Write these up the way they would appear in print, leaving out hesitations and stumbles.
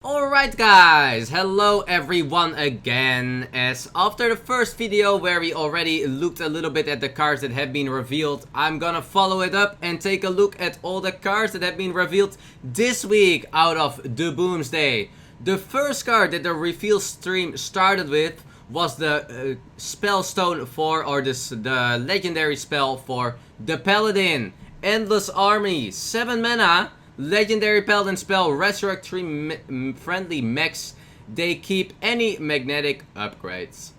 Alright guys, hello everyone again, as after the first video where we already looked a little bit at the cards that have been revealed, I'm gonna follow it up and take a look at all the cards that have been revealed this week out of the Boomsday. The first card that the reveal stream started with was the spell stone for, or the legendary spell for the Paladin. Endless Army, 7 mana. Legendary Paladin spell, resurrect 3 friendly mechs. They keep any magnetic upgrades.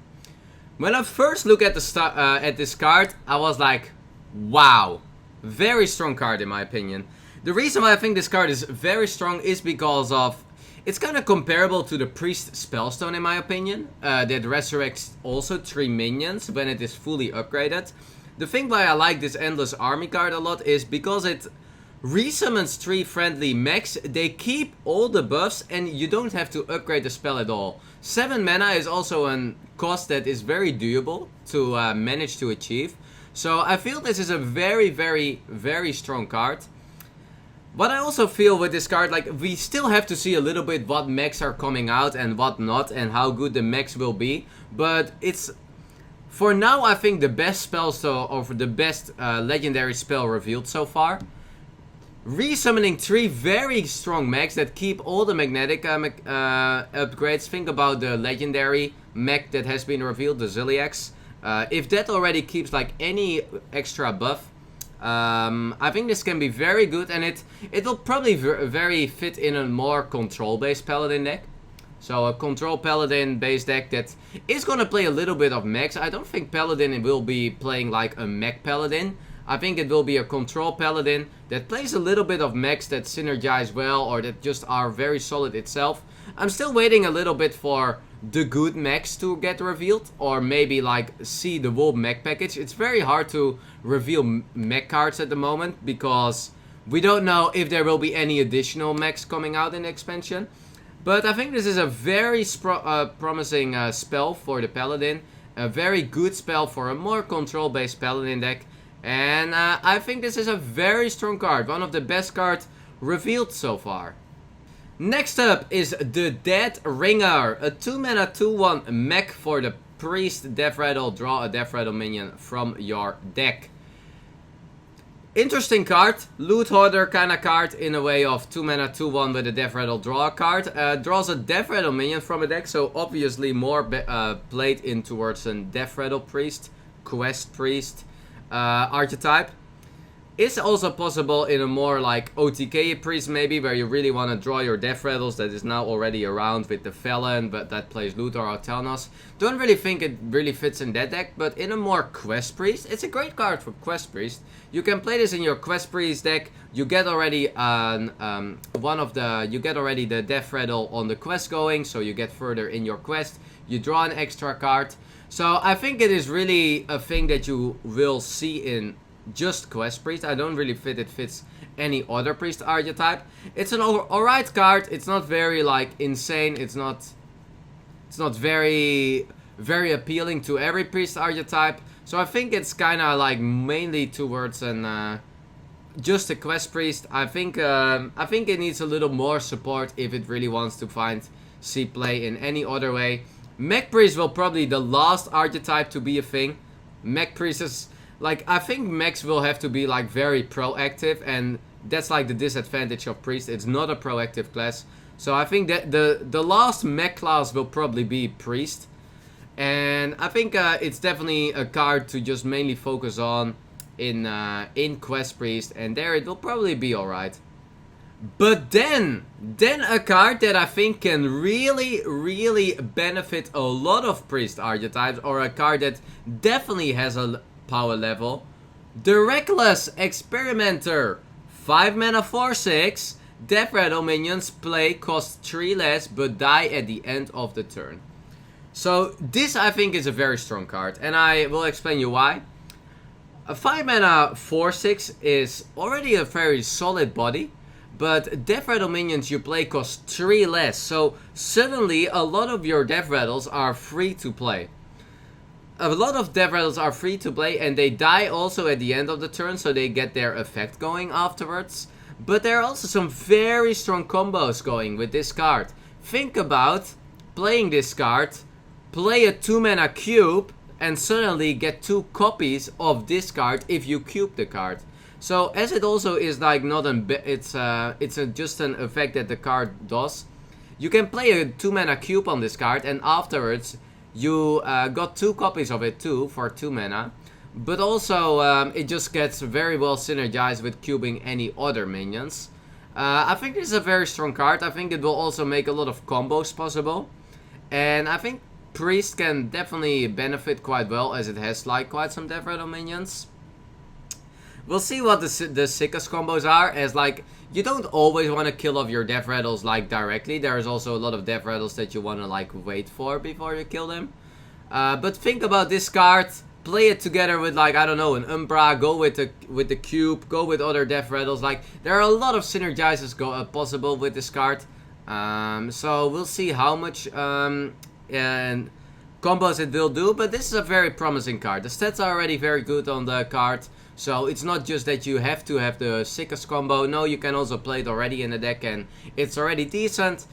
When I first looked at this card, I was like, wow. Very strong card in my opinion. The reason why I think this card is very strong is because of, it's kind of comparable to the Priest Spellstone in my opinion. That resurrects also 3 minions when it is fully upgraded. The thing why I like this Endless Army card a lot is because it resummons 3 friendly mechs. They keep all the buffs and you don't have to upgrade the spell at all. 7 mana is also a cost that is very doable to manage to achieve. So I feel this is a very strong card. What I also feel with this card, like, we still have to see a little bit what mechs are coming out and what not, and how good the mechs will be. But it's, for now, I think the best spell, or the best legendary spell revealed so far. Resummoning 3 very strong mechs that keep all the magnetic upgrades. Think about the legendary mech that has been revealed, the Ziliax. If that already keeps like any extra buff, I think this can be very good, and it will probably very fit in a more control-based Paladin deck. So a control Paladin based deck that is gonna play a little bit of mechs. I don't think Paladin will be playing like a mech Paladin. I think it will be a control Paladin that plays a little bit of mechs that synergize well, or that just are very solid itself. I'm still waiting a little bit for the good mechs to get revealed, or maybe like see the whole mech package. It's very hard to reveal mech cards at the moment because we don't know if there will be any additional mechs coming out in the expansion. But I think this is a very promising spell for the Paladin. A very good spell for a more control-based Paladin deck. And I think this is a very strong card. One of the best cards revealed so far. Next up is the Dead Ringer. A 2 mana 2/1 mech for the Priest Death Rattle. Draw a Death Rattle minion from your deck. Interesting card. Loot Hoarder kind of card in a way of 2 mana 2/1 with a Death Rattle draw a card. Draws a Death Rattle minion from a deck. So obviously more played in towards a Death Rattle Priest, Quest Priest archetype. It's also possible in a more like OTK priest maybe, where you really want to draw your Death Rattles that is now already around with the Felon, but that plays Luthor or Telnos. Don't really think it really fits in that deck, but in a more Quest Priest, it's a great card for Quest Priest. You can play this in your Quest Priest deck. You get already you get already the Death Rattle on the quest going, so you get further in your quest. You draw an extra card. So I think it is really a thing that you will see in just Quest Priest. I don't really think it fits any other Priest archetype. It's an alright card. It's not very like insane. It's not very appealing to every Priest archetype. So I think it's kind of like mainly towards an just a Quest Priest. I think it needs a little more support if it really wants to see play in any other way. Mech Priest will probably the last archetype to be a thing. Mech Priest is, like, I think mechs will have to be like very proactive, and that's like the disadvantage of Priest. It's not a proactive class. So I think that the last mech class will probably be Priest. And I think it's definitely a card to just mainly focus on in Quest Priest, and there it will probably be alright. But then a card that I think can really benefit a lot of Priest archetypes, or a card that definitely has a power level. The Reckless Experimenter. 5 mana 4/6. Death Rattle minions play cost 3 less but die at the end of the turn. So this I think is a very strong card, and I will explain you why. A 5 mana 4/6 is already a very solid body. But Death Rattle minions you play cost 3 less, so suddenly a lot of your Death Rattles are free to play. A lot of Death Rattles are free to play, and they die also at the end of the turn, so they get their effect going afterwards. But there are also some very strong combos going with this card. Think about playing this card, play a 2-mana cube, and suddenly get 2 copies of this card if you cube the card. So as it also is like not just an effect that the card does. You can play a 2-mana cube on this card, and afterwards you got 2 copies of it too for 2 mana. But also it just gets very well synergized with cubing any other minions. I think this is a very strong card. I think it will also make a lot of combos possible. And I think Priest can definitely benefit quite well, as it has like quite some Death Rattle minions. We'll see what the sickest combos are, as like you don't always want to kill off your Death Rattles like directly. There is also a lot of Death Rattles that you want to like wait for before you kill them. But think about this card, play it together with like, I don't know, an Umbra, go with the cube, go with other Death Rattles. Like there are a lot of synergizes possible with this card. So we'll see how much and combos it will do, but this is a very promising card. The stats are already very good on the card, so it's not just that you have to have the sickest combo. No, you can also play it already in the deck and it's already decent.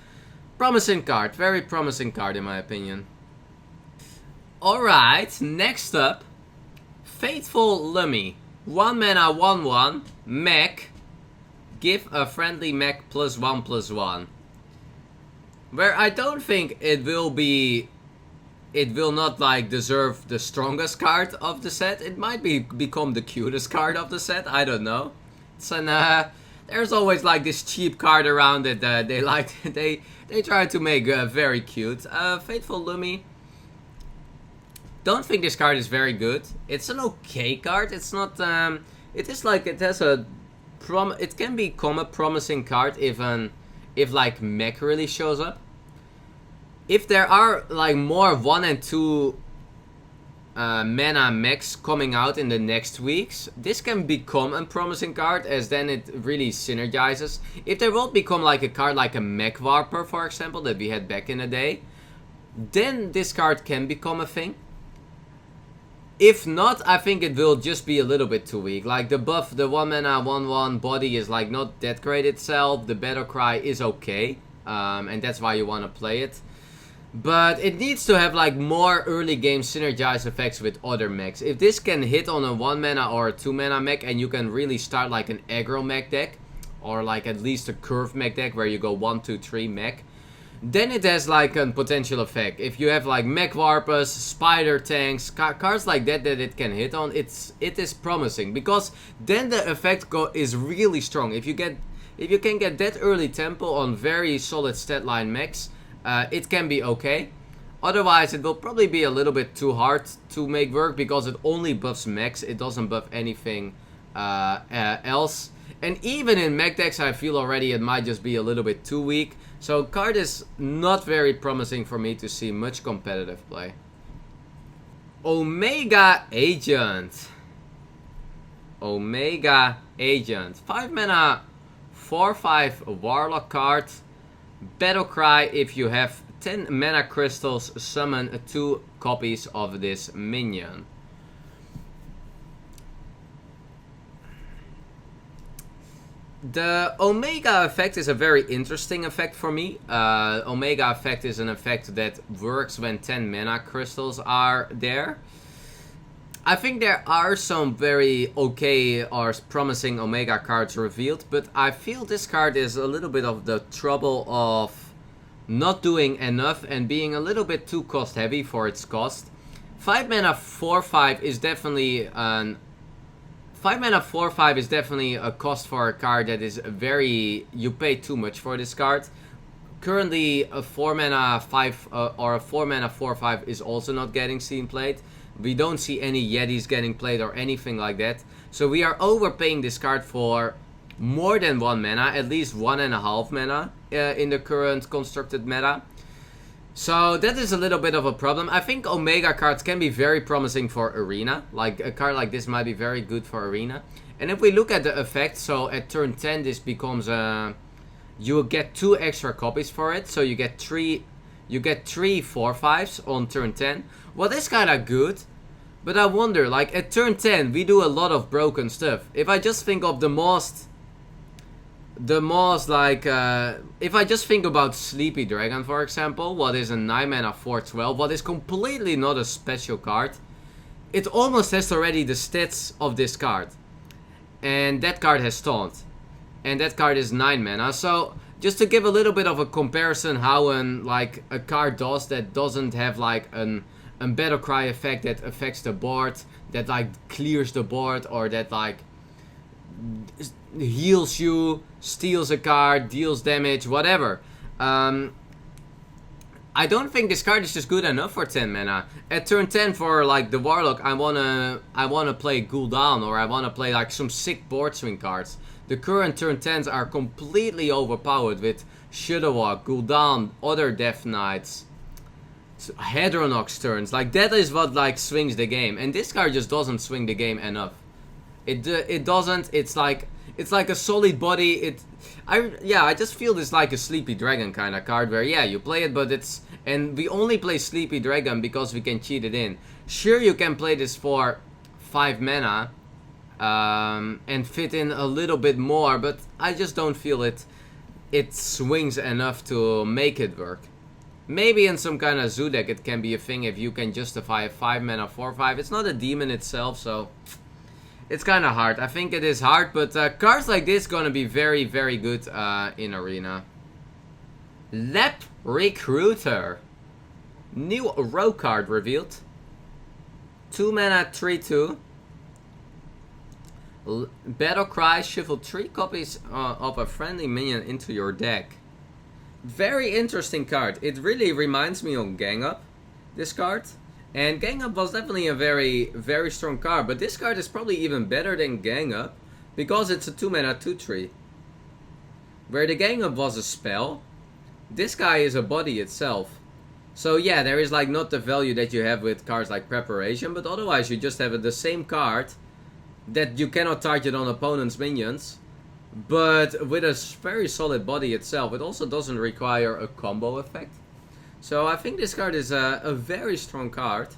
Promising card, very promising card in my opinion. Alright, next up, Faithful Lumi. 1 mana 1/1, mech, give a friendly mech +1/+1. Where I don't think it will not like deserve the strongest card of the set. It might become the cutest card of the set, I don't know. It's an there's always like this cheap card around it that they try to make very cute. Faithful Lumi. Don't think this card is very good. It's an okay card. It's not it is like it has a it can become a promising card if like mech really shows up. If there are like more 1 and 2 mana mechs coming out in the next weeks, this can become a promising card, as then it really synergizes. If there will become like a card like a Mech Warper, for example, that we had back in the day, then this card can become a thing. If not, I think it will just be a little bit too weak. Like the buff, the 1 mana 1/1 body is like not that great itself. The Battle Cry is okay, and that's why you want to play it. But it needs to have like more early game synergized effects with other mechs. If this can hit on a 1 mana or a 2 mana mech, and you can really start like an aggro mech deck, or like at least a curve mech deck where you go 1, 2, 3 mech, then it has like a potential effect. If you have like Mech Warpers, Spider Tanks, cards like that it can hit on, it is promising, because then the effect is really strong. If you can get that early tempo on very solid stat line mechs, it can be okay. Otherwise it will probably be a little bit too hard to make work, because it only buffs mechs, it doesn't buff anything else. And even in mech decks I feel already it might just be a little bit too weak. So card is not very promising for me to see much competitive play. Omega Agent. Omega Agent. 5 mana 4/5 Warlock card. Battle Cry, if you have 10 mana crystals, summon 2 copies of this minion. The Omega effect is a very interesting effect for me. Omega effect is an effect that works when 10 mana crystals are there. I think there are some very okay or promising Omega cards revealed, but I feel this card is a little bit of the trouble of not doing enough and being a little bit too cost heavy for its cost. 5 mana 4/5 is definitely an 5 mana 4/5 is definitely a cost for a card that is very... You pay too much for this card. Currently a 4 mana 5 or a 4 mana 4/5 is also not getting seen played. We don't see any Yetis getting played or anything like that. So we are overpaying this card for more than 1 mana, at least 1.5 mana in the current constructed meta. So that is a little bit of a problem. I think Omega cards can be very promising for Arena. Like a card like this might be very good for Arena. And if we look at the effect, so at turn 10 this becomes you get 2 extra copies for it. So you get 3 4/5s on turn 10. Well, that's kind of good. But I wonder, like at turn 10 we do a lot of broken stuff. If I just think of the most the most like if I just think about Sleepy Dragon, for example, what is a 9 mana 4/12, what is completely not a special card, it almost has already the stats of this card, and that card has Taunt, and that card is 9 mana. So just to give a little bit of a comparison how a card does that doesn't have like a battle cry effect that affects the board, that like clears the board, or that like heals you, steals a card, deals damage, whatever. I don't think this card is just good enough for 10 mana. At turn 10 for like the Warlock, I wanna play Gul'dan, or I wanna play like some sick board swing cards. The current turn 10s are completely overpowered with Shudderwock, Gul'dan, other Death Knights, Hedronox turns. Like that is what like swings the game, and this card just doesn't swing the game enough. It doesn't. It's like a solid body. I just feel this like a Sleepy Dragon kind of card where yeah, you play it, but and we only play Sleepy Dragon because we can cheat it in. Sure, you can play this for 5 mana and fit in a little bit more, but I just don't feel it swings enough to make it work. Maybe in some kind of zoo deck it can be a thing if you can justify a 5 mana 4/5. It's not a demon itself, so it's kind of hard. I think it is hard, but cards like this gonna be very, very good in Arena. Lab Recruiter. New rogue card revealed. 2 mana 3/2. Battle Cry, shuffle 3 copies of a friendly minion into your deck. Very interesting card. It really reminds me of Gang Up, this card. And Gang Up was definitely a very, very strong card, but this card is probably even better than Gang Up because it's a 2 mana 2/3. Where the Gang Up was a spell, this guy is a body itself. So yeah, there is like not the value that you have with cards like Preparation, but otherwise you just have the same card that you cannot target on opponent's minions, but with a very solid body itself. It also doesn't require a combo effect. So I think this card is a very strong card.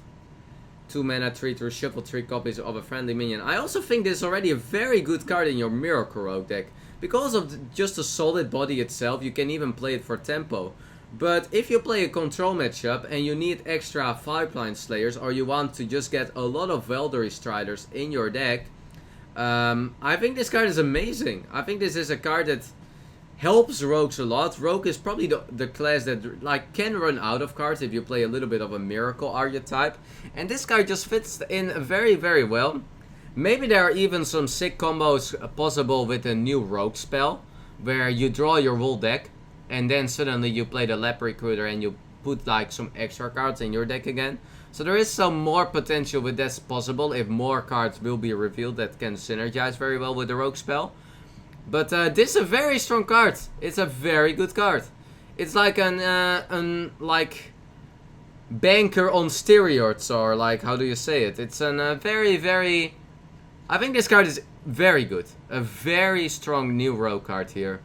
2 mana 3/3, shuffle 3 copies of a friendly minion. I also think this is already a very good card in your Miracle Rogue deck. Because of just a solid body itself, you can even play it for tempo. But if you play a control matchup and you need extra Pipeline Slayers, or you want to just get a lot of Veldery Striders in your deck, I think this card is amazing. I think this is a card that helps rogues a lot. Rogue is probably the class that like can run out of cards if you play a little bit of a miracle archetype, and this card just fits in very, very well. Maybe there are even some sick combos possible with a new rogue spell where you draw your whole deck and then suddenly you play the Lab Recruiter and you put like some extra cards in your deck again. So there is some more potential with this possible if more cards will be revealed that can synergize very well with the rogue spell. But this is a very strong card. It's a very good card. It's like an like banker on steroids, or like, how do you say it? It's a very, very... I think this card is very good. A very strong new rogue card here.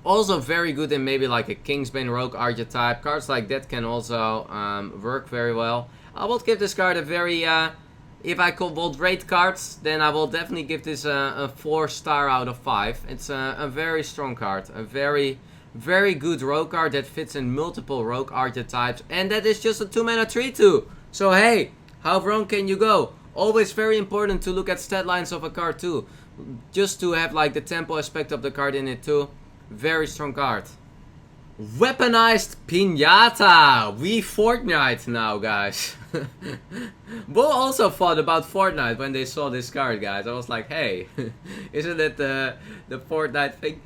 Also very good in maybe like a Kingsbane rogue archetype. Cards like that can also work very well. I will give this card a very... if I will rate cards, then I will definitely give this a 4-star out of 5. It's a very strong card. A very, very good rogue card that fits in multiple rogue archetypes. And that is just a 2 mana 3/2. So hey, how wrong can you go? Always very important to look at stat lines of a card too. Just to have like the tempo aspect of the card in it too. Very strong card. Weaponized Pinata! We Fortnite now, guys. Bo also thought about Fortnite when they saw this card, guys. I was like, hey, isn't it the Fortnite thing?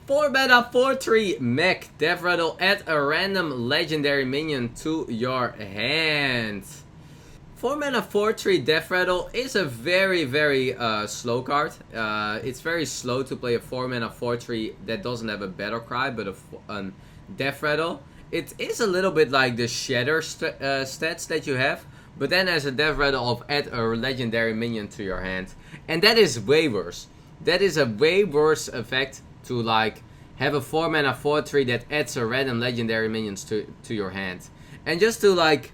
4 mana 4/3 mech Death Rattle, add a random legendary minion to your hand. 4 mana 4/3 Death Rattle is a very, very slow card. It's very slow to play a 4 mana 4/3 that doesn't have a Battle Cry, but a Death Rattle. It is a little bit like the Shatter stats that you have, but then as a Death Rattle of add a legendary minion to your hand. And that is way worse. That is a way worse effect to like have a 4 mana 4/3 that adds a random legendary minions to your hand. And just to like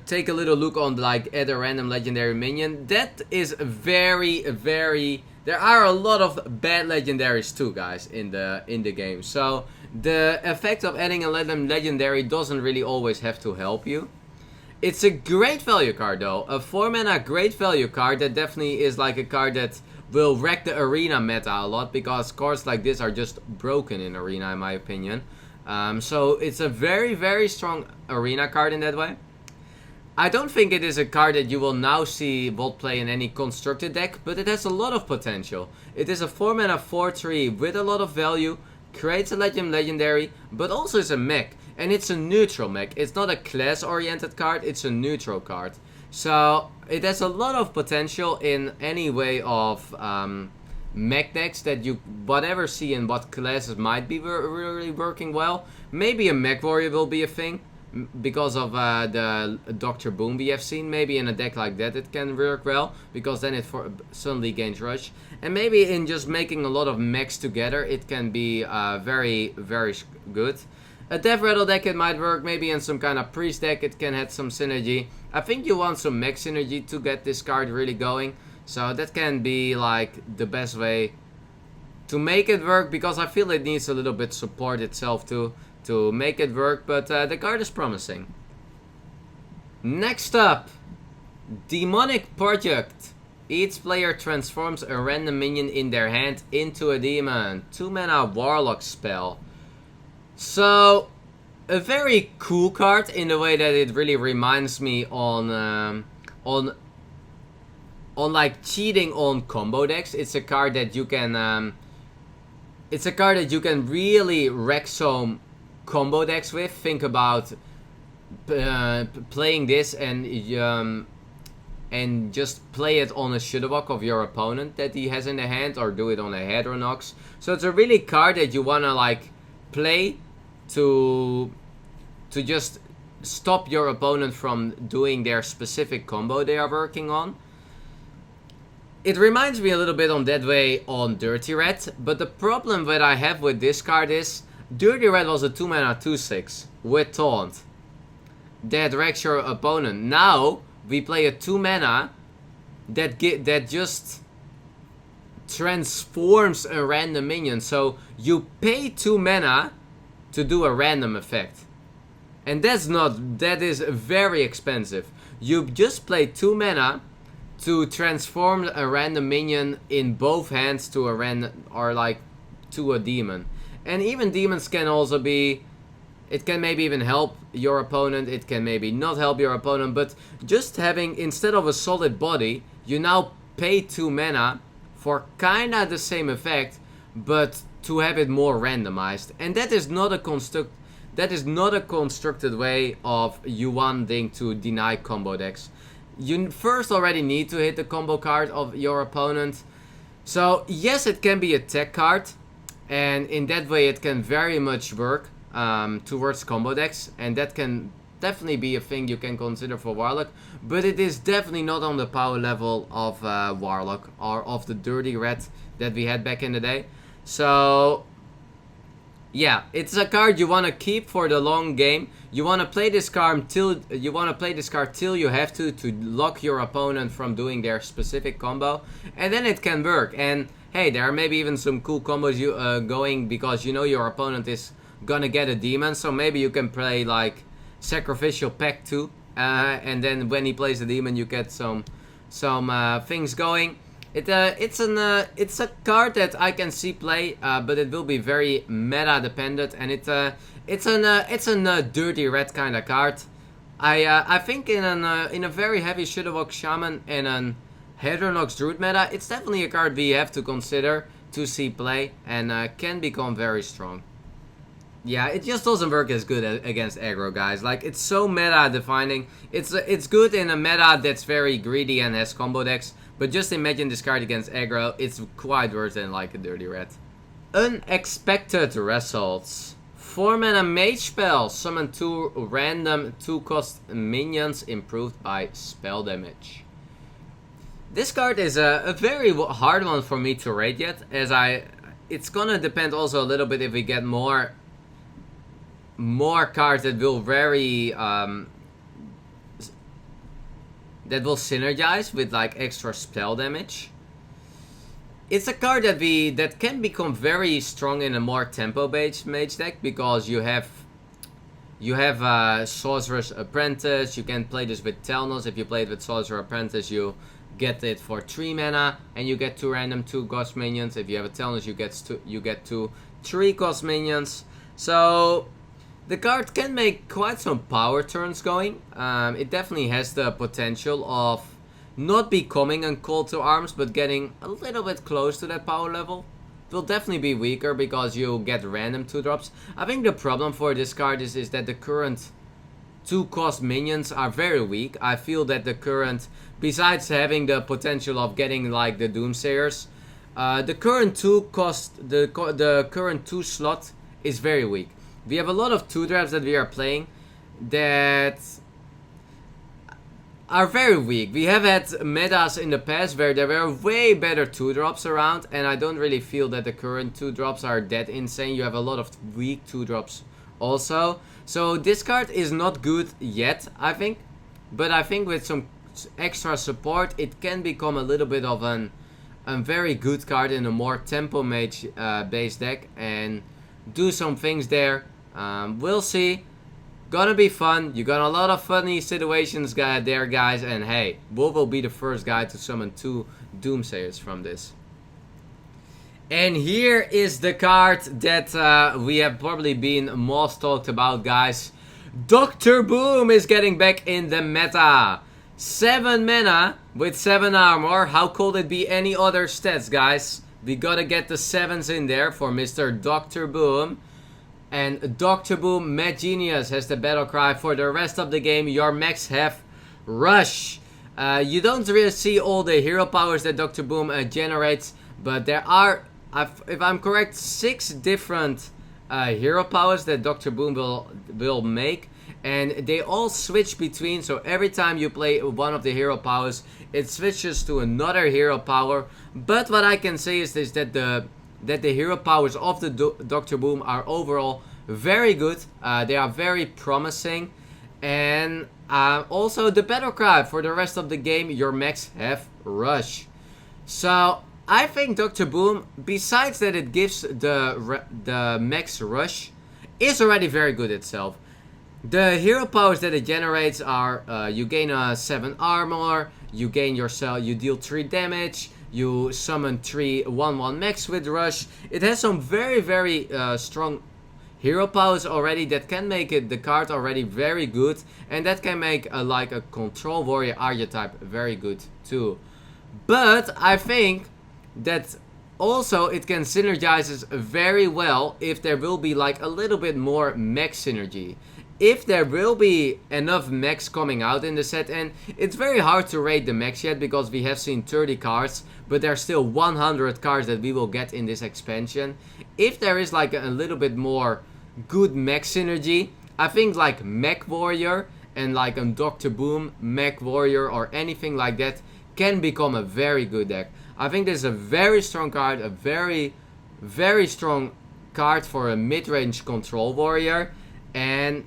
take a little look on like add a random legendary minion, that is very, very... there are a lot of bad legendaries too, guys, in the game. So the effect of adding a legendary doesn't really always have to help you. It's a great value card though, a 4 mana great value card that definitely is like a card that will wreck the arena meta a lot, because cards like this are just broken in arena in my opinion. So it's a very, very strong arena card in that way. I don't think it is a card that you will now see VoLT play in any constructed deck, but it has a lot of potential. It is a 4 mana 4/3 with a lot of value, creates a legendary, but also is a mech. And it's a neutral mech. It's not a class oriented card, it's a neutral card. So it has a lot of potential in any way of mech decks that you whatever see in what classes might be really working well. Maybe a mech warrior will be a thing because of the Dr. Boom we have seen. Maybe in a deck like that it can work well, because then it suddenly gains rush. And maybe in just making a lot of mechs together it can be very, very good. A Death Rattle deck it might work, maybe in some kind of priest deck it can have some synergy. I think you want some mech synergy to get this card really going. So that can be like the best way to make it work, because I feel it needs a little bit support itself too to make it work, but the card is promising. Next up, Demonic Project. Each player transforms a random minion in their hand into a demon. 2 mana warlock spell. So, a very cool card in the way that it really reminds me on like cheating on combo decks. It's a card that you can really wreck some combo decks with. Think about playing this and just play it on a Shudderwock of your opponent that he has in the hand, or do it on a Hedronox. So it's a really card that you wanna like play to just stop your opponent from doing their specific combo they are working on. It reminds me a little bit on that way on Dirty Red, but the problem that I have with this card is Dirty Red was a 2 mana 2/6 with Taunt that wrecks your opponent. Now we play a 2 mana that just transforms a random minion. So you pay 2 mana to do a random effect, and that is very expensive. You just play 2 mana to transform a random minion in both hands to a random, or like to a demon. And even demons can also be, it can maybe even help your opponent, it can maybe not help your opponent, but just having, instead of a solid body, you now pay 2 mana for kinda the same effect, but to have it more randomized. And that is not a constructed way of you wanting to deny combo decks. You first already need to hit the combo card of your opponent. So yes, it can be a tech card, and in that way it can very much work towards combo decks, and that can definitely be a thing you can consider for Warlock, but it is definitely not on the power level of Warlock or of the Dirty Red that we had back in the day. So yeah, it's a card you want to keep for the long game. You want to play this card till you have to lock your opponent from doing their specific combo, and then it can work. And hey, there are maybe even some cool combos you going, because you know your opponent is gonna get a demon, so maybe you can play like Sacrificial Pact too, and then when he plays the demon you get some things going. It's a card that I can see play, but it will be very meta dependent, and it's a Dirty Red kind of card. I think in a very heavy Shudderwock Shaman and an Hedronox Druid meta, it's definitely a card we have to consider to see play, and can become very strong. Yeah, it just doesn't work as good against aggro, guys. Like, it's so meta defining. It's good in a meta that's very greedy and has combo decks, but just imagine this card against aggro, it's quite worse than like a Dirty Red. Unexpected Results. 4 mana mage spell. Summon 2 random 2-cost minions improved by spell damage. This card is a very hard one for me to rate yet, as it's gonna depend also a little bit if we get more cards that will that will synergize with like extra spell damage. it's a card that can become very strong in a more tempo-based mage deck, because you have Sorcerer's Apprentice. You can play this with Telnos. If you play it with Sorcerer's Apprentice, you get it for 3 mana, and you get 2 random 2-cost minions. If you have a Telnos, you get 2 3-cost minions. So the card can make quite some power turns going. It definitely has the potential of not becoming a call to arms, but getting a little bit close to that power level. It will definitely be weaker because you get random 2-drops. I think the problem for this card is that the current 2-cost minions are very weak. I feel that the current, besides having the potential of getting like the Doomsayers, the current 2-cost, the current 2 slot is very weak. We have a lot of 2-drops that we are playing that are very weak. We have had metas in the past where there were way better 2-drops around, and I don't really feel that the current 2-drops are that insane. You have a lot of weak 2-drops also. So this card is not good yet, I think. But I think with some extra support, it can become a little bit of a very good card in a more tempo mage based deck, and do some things there. We'll see. Gonna be fun. You got a lot of funny situations there, guys. And hey, Wolf will be the first guy to summon 2 Doomsayers from this. And here is the card that we have probably been most talked about, guys. Dr. Boom is getting back in the meta. 7 mana with 7 armor. How could it be any other stats, guys? We gotta get the 7s in there for Mr. Dr. Boom. And Dr. Boom, Mad Genius, has the battle cry for the rest of the game. Your max have Rush. You don't really see all the hero powers that Dr. Boom generates, but there are, if I'm correct, 6 different hero powers that Dr. Boom will make. And they all switch between, so every time you play one of the hero powers, it switches to another hero power. But what I can say is this, that the hero powers of the Dr. Boom are overall very good. They are very promising. And also the battle cry for the rest of the game, your max have Rush. So I think Dr. Boom, besides that it gives the max Rush, is already very good itself. The hero powers that it generates are you gain a 7 armor, you deal 3 damage, you summon 3 1/1 max with Rush. It has some very strong hero powers already that can make the card already very good, and that can make like a control warrior archetype very good too. But I think that also it can synergize very well if there will be like a little bit more mech synergy. If there will be enough mechs coming out in the set, and it's very hard to rate the mechs yet because we have seen 30 cards, but there are still 100 cards that we will get in this expansion. If there is like a little bit more good mech synergy, I think like Mech Warrior and like a Dr. Boom Mech Warrior or anything like that can become a very good deck. I think this is a very strong card, a very strong card for a mid-range control warrior, and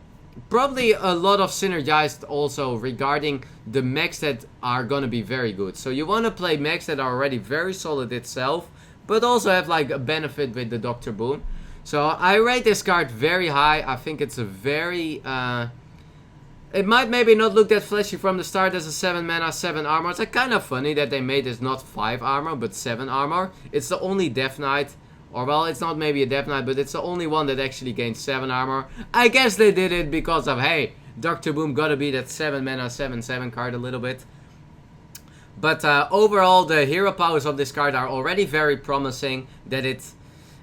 probably a lot of synergized also regarding the mechs that are gonna be very good. So you want to play mechs that are already very solid itself, but also have like a benefit with the Dr. Boom. So I rate this card very high. I think it's a very it might maybe not look that flashy from the start as a 7 mana, 7 armor. It's like kind of funny that they made this not 5 armor, but 7 armor. It's the only Death Knight, or well, it's not maybe a Death Knight, but it's the only one that actually gains 7 armor. I guess they did it because of, hey, Dr. Boom gotta be that 7 mana, 7/7 card a little bit. But overall, the hero powers of this card are already very promising. That it's,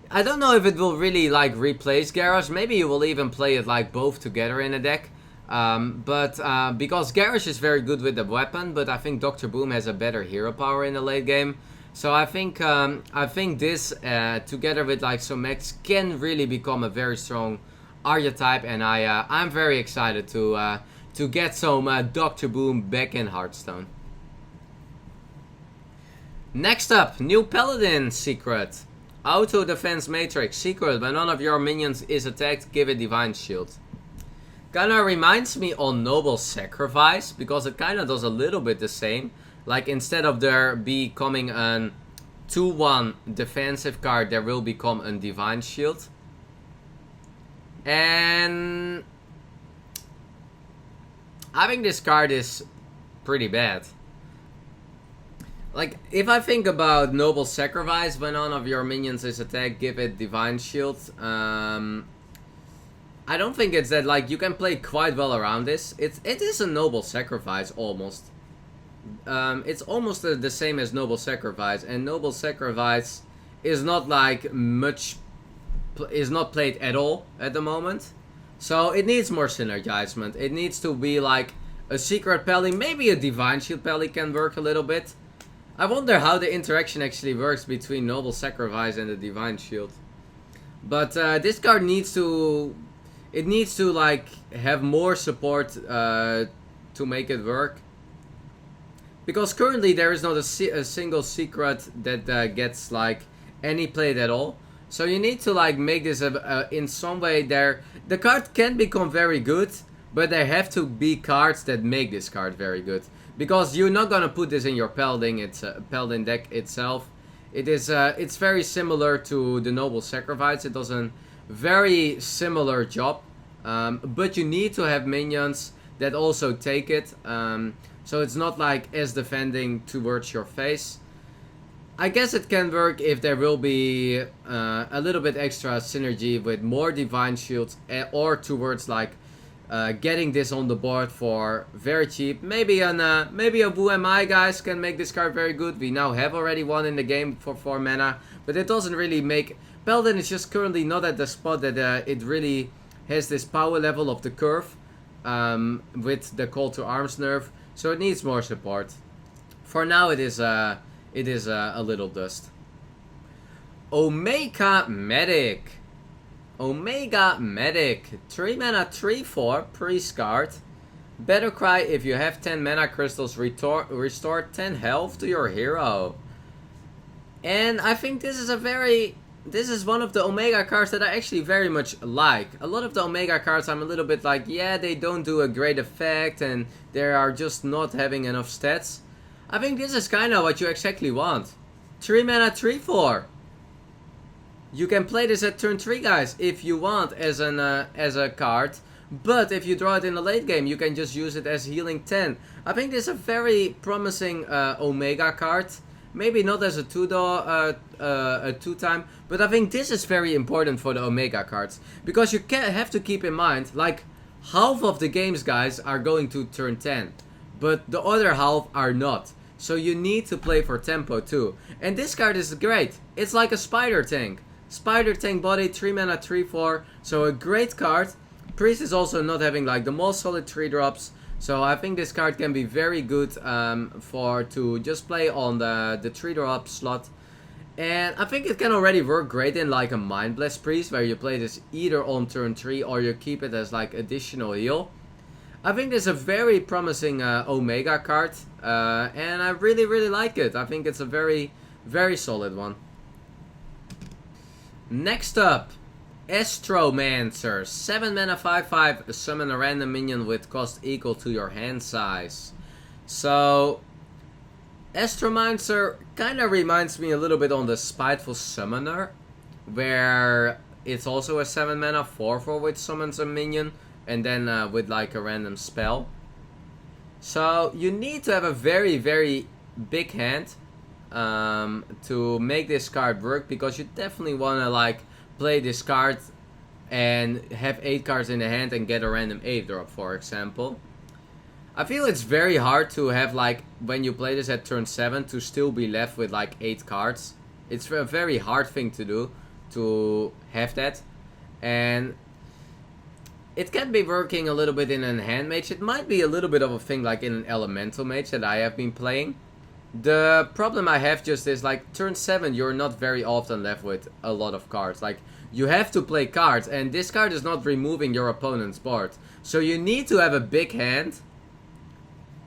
I don't know if it will really like replace Garrosh. Maybe you will even play it like both together in a deck. Because Garrosh is very good with the weapon, but I think Dr. Boom has a better hero power in the late game. So I think this together with like some mechs can really become a very strong archetype, and I'm very excited to get some Dr. Boom back in Hearthstone. Next up, new Paladin secret. Autodefense Matrix secret. When none of your minions is attacked, give a Divine Shield. Kinda reminds me on Noble Sacrifice, because it kinda does a little bit the same. Like instead of there becoming an 2/1 defensive card, there will become a Divine Shield. And I think this card is pretty bad. Like, if I think about Noble Sacrifice, when one of your minions is attacked, give it Divine Shield. I don't think it's that, like, you can play quite well around this. It is a Noble Sacrifice, almost. It's almost the same as Noble Sacrifice, and Noble Sacrifice is not, like, is not played at all at the moment. So it needs more synergizement. It needs to be, like, a Secret Pally. Maybe a Divine Shield Pally can work a little bit. I wonder how the interaction actually works between Noble Sacrifice and the Divine Shield. But this card needs to... It needs to, like, have more support to make it work. Because currently there is not a single secret that gets, like, any played at all. So you need to, like, make this in some way there... The card can become very good, but there have to be cards that make this card very good. Because you're not gonna put this in your Paladin, Paladin deck itself. It's very similar to the Noble Sacrifice. It does a very similar job. But you need to have minions that also take it. So it's not like as defending towards your face. I guess it can work if there will be a little bit extra synergy with more Divine Shields or towards like getting this on the board for very cheap. Maybe a Wu Am I guys can make this card very good. We now have already one in the game for 4 mana, but it doesn't really make... Paladin is just currently not at the spot that it really has this power level of the curve with the Call to Arms nerf, so it needs more support. For now it is a little dust. Omega Medic. Omega Medic, 3 mana 3/4, priest card. Battle cry: if you have 10 mana crystals, restore 10 health to your hero. And I think this is one of the Omega cards that I actually very much like. A lot of the Omega cards I'm a little bit like, yeah, they don't do a great effect and they are just not having enough stats. I think this is kind of what you exactly want. 3 mana 3/4. You can play this at turn 3, guys, if you want, as a card. But if you draw it in the late game, you can just use it as healing 10. I think this is a very promising Omega card. Maybe not as a 2-time, but I think this is very important for the Omega cards. Because you have to keep in mind, like, half of the games, guys, are going to turn 10. But the other half are not. So you need to play for tempo too. And this card is great. It's like a Spider Tank. Spider Tank body, 3 mana 3/4, so a great card. Priest is also not having like the most solid 3 drops, so I think this card can be very good to just play on the 3 drop slot. And I think it can already work great in like a Mind Blast Priest, where you play this either on turn 3 or you keep it as like additional heal. I think this is a very promising Omega card, and I really like it. I think it's a very solid one. Next up, Astromancer, 7 mana 5/5, summon a random minion with cost equal to your hand size. So, Astromancer kind of reminds me a little bit on the Spiteful Summoner, where it's also a 7 mana 4/4 which summons a minion, and then with like a random spell. So, you need to have a very big hand to make this card work, because you definitely want to like play this card and have 8 cards in the hand and get a random 8 drop, for example. I feel it's very hard to have like, when you play this at turn 7, to still be left with like 8 cards. It's a very hard thing to do, to have that. And it can be working a little bit in an hand mage. It might be a little bit of a thing like in an elemental mage that I have been playing. The problem I have just is like turn 7 you're not very often left with a lot of cards. Like, you have to play cards, and this card is not removing your opponent's board. So you need to have a big hand,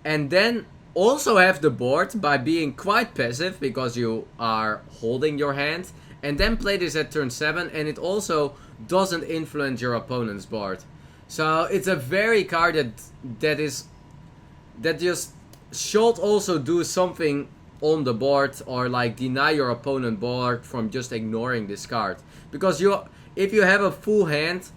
and then also have the board by being quite passive because you are holding your hand, and then play this at turn 7, and it also doesn't influence your opponent's board. So it's a very card that just should also do something on the board, or like deny your opponent board from just ignoring this card. Because if you have a full hand,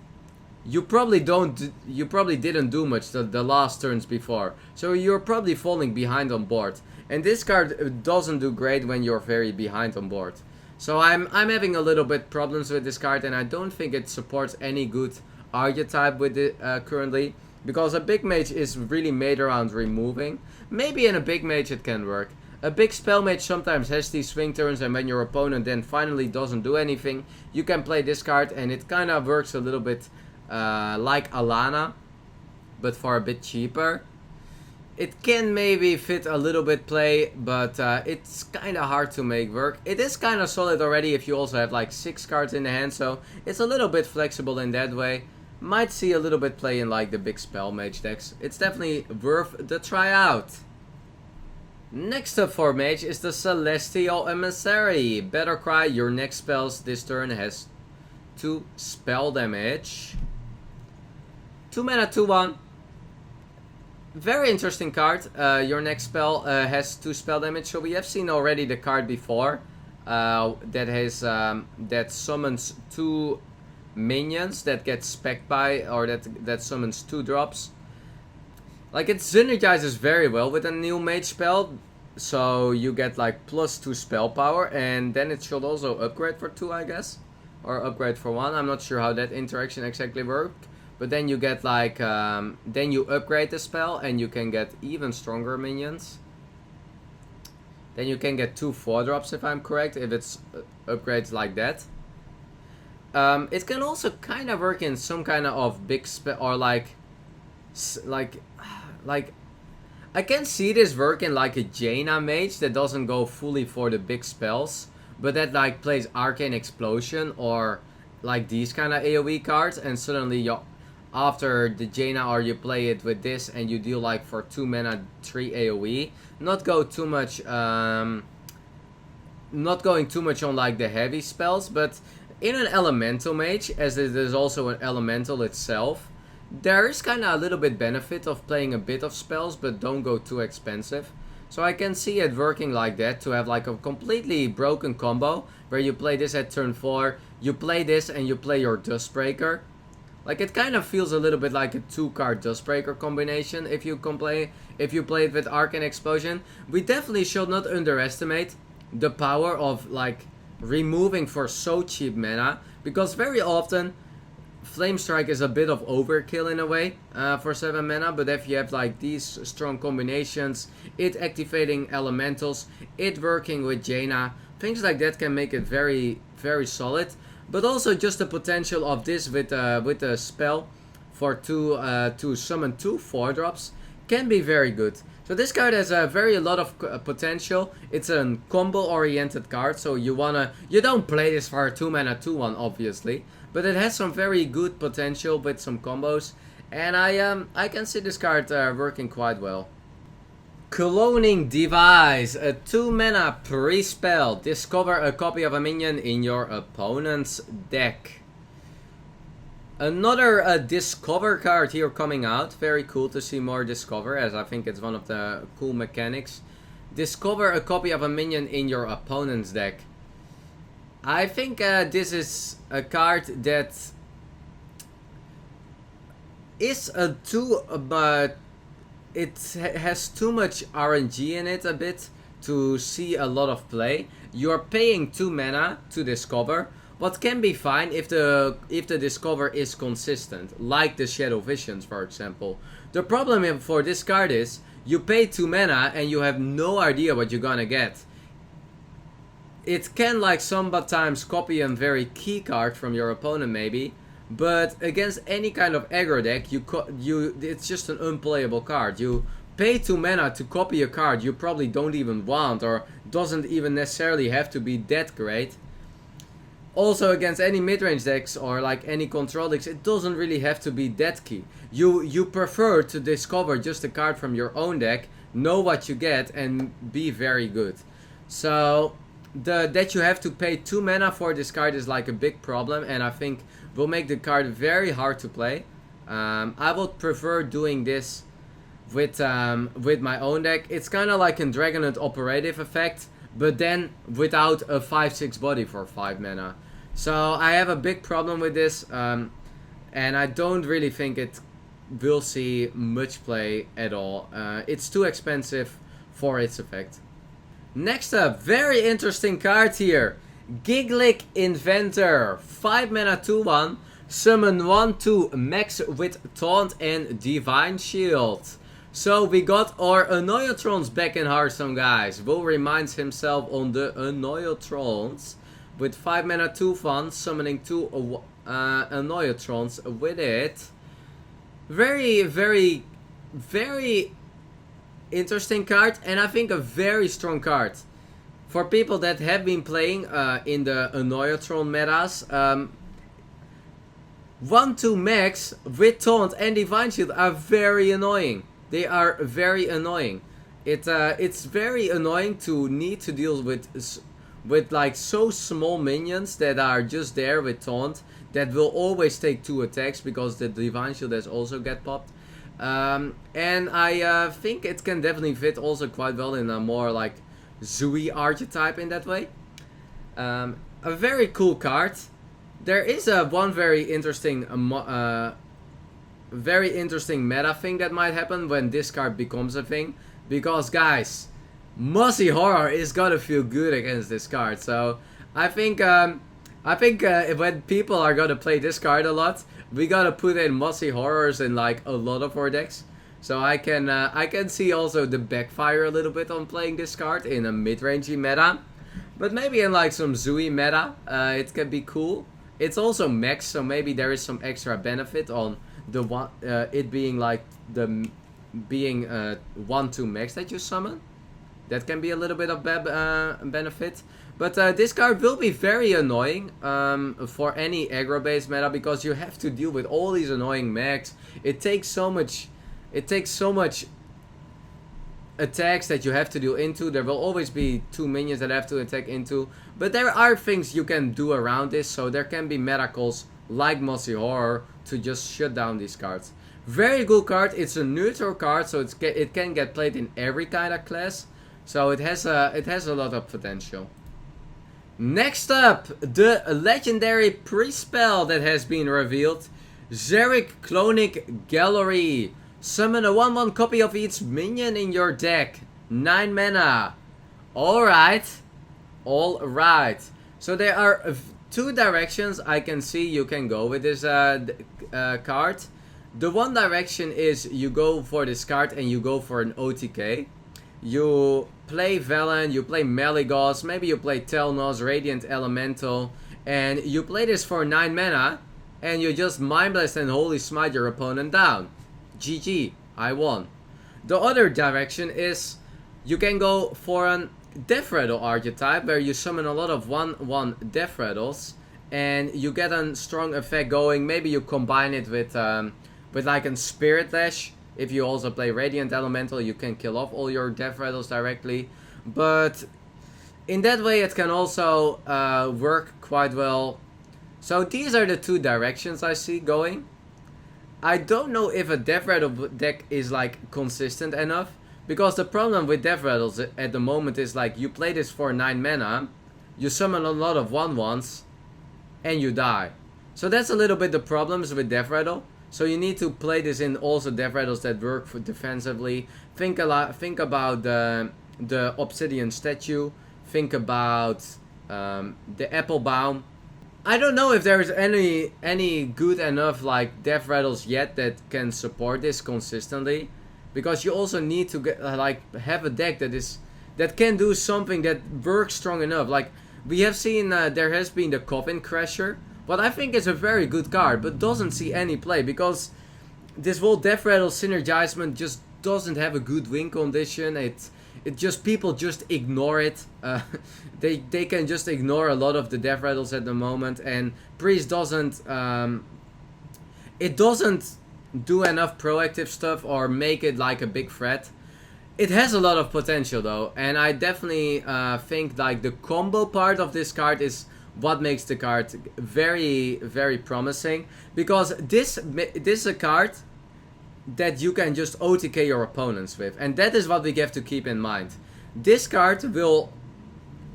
you probably didn't do much the last turns before, so you're probably falling behind on board. And this card doesn't do great when you're very behind on board. So I'm having a little bit problems with this card, and I don't think it supports any good archetype with it currently. Because a big mage is really made around removing. Maybe in a big mage it can work. A big spell mage sometimes has these swing turns, and when your opponent then finally doesn't do anything, you can play this card, and it kind of works a little bit like Alana, but for a bit cheaper. It can maybe fit a little bit play, but it's kind of hard to make work. It is kind of solid already if you also have like 6 cards in the hand, so it's a little bit flexible in that way. Might see a little bit play in like the big spell mage decks. It's definitely worth the try out. Next up for mage is the Celestial Emissary. Battle Cry, your next spells this turn has 2 spell damage. 2 mana, 2/1. Very interesting card. Your next spell has 2 spell damage. So we have seen already the card before that summons 2 minions that get spec'd by, or that summons 2 drops. Like, it synergizes very well with a new mage spell. So you get like +2 spell power, and then it should also upgrade for 2, I guess, or upgrade for 1. I'm not sure how that interaction exactly worked. But then you get like, then you upgrade the spell and you can get even stronger minions. Then you can get 2 4-drops if I'm correct, if it's upgrades like that. It can also kind of work in some kind of big spell, or like I can see this work in like a Jaina mage that doesn't go fully for the big spells, but that like plays Arcane Explosion or like these kind of AoE cards, and suddenly you, after the Jaina, or you play it with this and you deal like for 2 mana 3 AoE. Not going too much on like the heavy spells, but in an elemental mage, as it is also an elemental itself, there is kind of a little bit benefit of playing a bit of spells, but don't go too expensive. So I can see it working like that, to have like a completely broken combo where you play this at turn 4, you play this and you play your Dustbreaker. Like, it kind of feels a little bit like a 2-card Dustbreaker combination if you play it with Arcane Explosion. We definitely should not underestimate the power of like removing for so cheap mana, because very often Flame Strike is a bit of overkill in a way for 7 mana, but if you have like these strong combinations, it activating elementals, it working with Jaina, things like that can make it very, very solid. But also just the potential of this with a spell for to summon 2 4-drops can be very good. So this card has a lot of potential. It's a combo oriented card, so you don't play this for a 2 mana 2/1 obviously, but it has some very good potential with some combos, and I can see this card working quite well. Cloning Device, a 2 mana pre-spell. Discover a copy of a minion in your opponent's deck. Another Discover card here coming out. Very cool to see more Discover, as I think it's one of the cool mechanics. Discover a copy of a minion in your opponent's deck. I think this is a card that is a 2, but it has too much RNG in it a bit to see a lot of play. You're paying 2 mana to discover, what can be fine if the discover is consistent, like the Shadow Visions for example. The problem for this card is you pay 2 mana and you have no idea what you're gonna get. It can like sometimes copy a very key card from your opponent maybe, but against any kind of aggro deck, it's just an unplayable card. You pay 2 mana to copy a card you probably don't even want, or doesn't even necessarily have to be that great. Also against any mid-range decks or like any control decks, it doesn't really have to be that key. You prefer to discover just a card from your own deck, know what you get, and be very good. So that you have to pay 2 mana for this card is like a big problem, and I think will make the card very hard to play. I would prefer doing this with my own deck. It's kind of like a Dragonite Operative effect, but then without a 5/6 body for 5 mana. So I have a big problem with this, and I don't really think it will see much play at all. It's too expensive for its effect. Next up, very interesting card here. Giggling Inventor, 5 mana 2/1, summon 1/2 max with Taunt and Divine Shield. So we got our Annoyatrons back in Hearthstone, guys. Will reminds himself on the Annoyatrons with 5 mana 2/1, summoning 2 Annoyatrons with it. Very, very, very interesting card, and I think a very strong card. For people that have been playing in the Annoyatron metas, 1/2 max with Taunt and Divine Shield are very annoying. They are very annoying. It's very annoying to need to deal with like so small minions that are just there with Taunt that will always take 2 attacks because the Divine Shield has also get popped. And I think it can definitely fit also quite well in a more like Zui archetype in that way. A very cool card. There is one very interesting meta thing that might happen when this card becomes a thing, because guys, Mossy Horror is gonna feel good against this card. So I think when people are gonna play this card a lot, we gotta put in Mossy Horrors in like a lot of our decks. So I can see also the backfire a little bit on playing this card in a mid-rangey meta, but maybe in like some Zui meta, it can be cool. It's also max, so maybe there is some extra benefit on the one it being like the being 1/2 max that you summon. That can be a little bit of benefit. But this card will be very annoying for any aggro-based meta, because you have to deal with all these annoying mechs. It takes so much attacks that you have to deal into. There will always be 2 minions that have to attack into. But there are things you can do around this, so there can be meta calls like Mossy Horror to just shut down these cards. Very good card. It's a neutral card, so it can get played in every kind of class. So it has a lot of potential. Next up, the legendary pre-spell that has been revealed. Zerek Clonic Gallery. Summon a 1/1 copy of each minion in your deck. 9 mana. Alright. So there are 2 directions I can see you can go with this card. The one direction is you go for this card and you go for an OTK. You play Velen, you play Malygos, maybe you play Telnos, Radiant Elemental, and you play this for 9 mana, and you just Mind Blast and Holy Smite your opponent down. GG, I won. The other direction is you can go for an Death Rattle archetype, where you summon a lot of 1/1 Death Rattles, and you get a strong effect going. Maybe you combine it with like a Spirit Lash. If you also play Radiant Elemental, you can kill off all your Death Rattles directly. But in that way, it can also work quite well. So these are the 2 directions I see going. I don't know if a Death Rattle deck is like consistent enough, because the problem with Death Rattles at the moment is like you play this for 9 mana, you summon a lot of 1/1s, and you die. So that's a little bit the problems with Death Rattle. So you need to play this in also Death Rattles that work for defensively. Think about the Obsidian Statue. Think about the Apple Baum. I don't know if there's any good enough like Death Rattles yet that can support this consistently, because you also need to get like have a deck that can do something that works strong enough. Like we have seen, there has been the Coffin Crasher. What I think is a very good card, but doesn't see any play, because this whole Death Rattle synergizement just doesn't have a good win condition. It just, people just ignore it. They can just ignore a lot of the Death Rattles at the moment, and Priest doesn't it doesn't do enough proactive stuff or make it like a big threat. It has a lot of potential though, and I definitely think like the combo part of this card is what makes the card very, very promising, because this is a card that you can just OTK your opponents with. And that is what we have to keep in mind. This card will,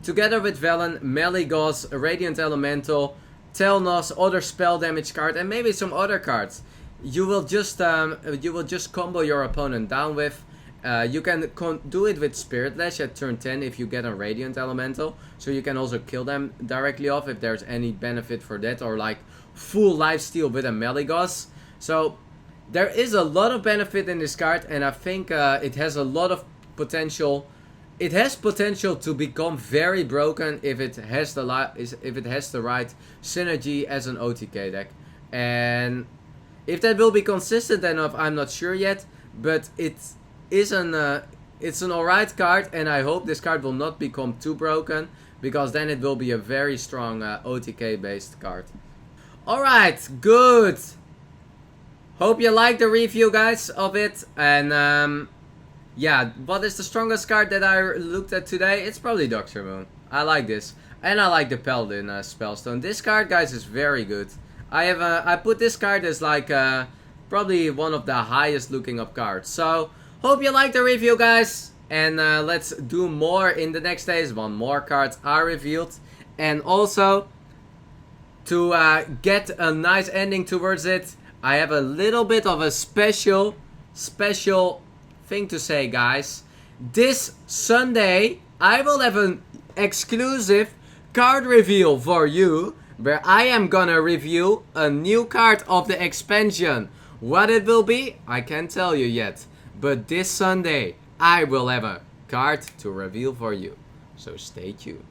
together with Velen, Malygos, Radiant Elemental, Telnos, other spell damage card, and maybe some other cards, you will just combo your opponent down with. You can do it with Spirit Lash at turn 10 if you get a Radiant Elemental, so you can also kill them directly off if there's any benefit for that, or like full lifesteal with a Malygos. So there is a lot of benefit in this card, and I think it has a lot of potential. It has potential to become very broken if it has the right synergy as an OTK deck. And if that will be consistent enough, I'm not sure yet. But it's an alright card, and I hope this card will not become too broken, because then it will be a very strong OTK based card. Alright, good. Hope you liked the review, guys, of it. And yeah, what is the strongest card that I looked at today? It's probably Dr. Moon. I like this. And I like the Paladin Spellstone. This card, guys, is very good. I put this card as like probably one of the highest looking up cards. So, hope you liked the review, guys. And let's do more in the next days. One more cards are revealed. And also, to get a nice ending towards it, I have a little bit of a special thing to say, guys. This Sunday I will have an exclusive card reveal for you, where I am gonna review a new card of the expansion. What it will be, I can't tell you yet, but this Sunday I will have a card to reveal for you, so stay tuned.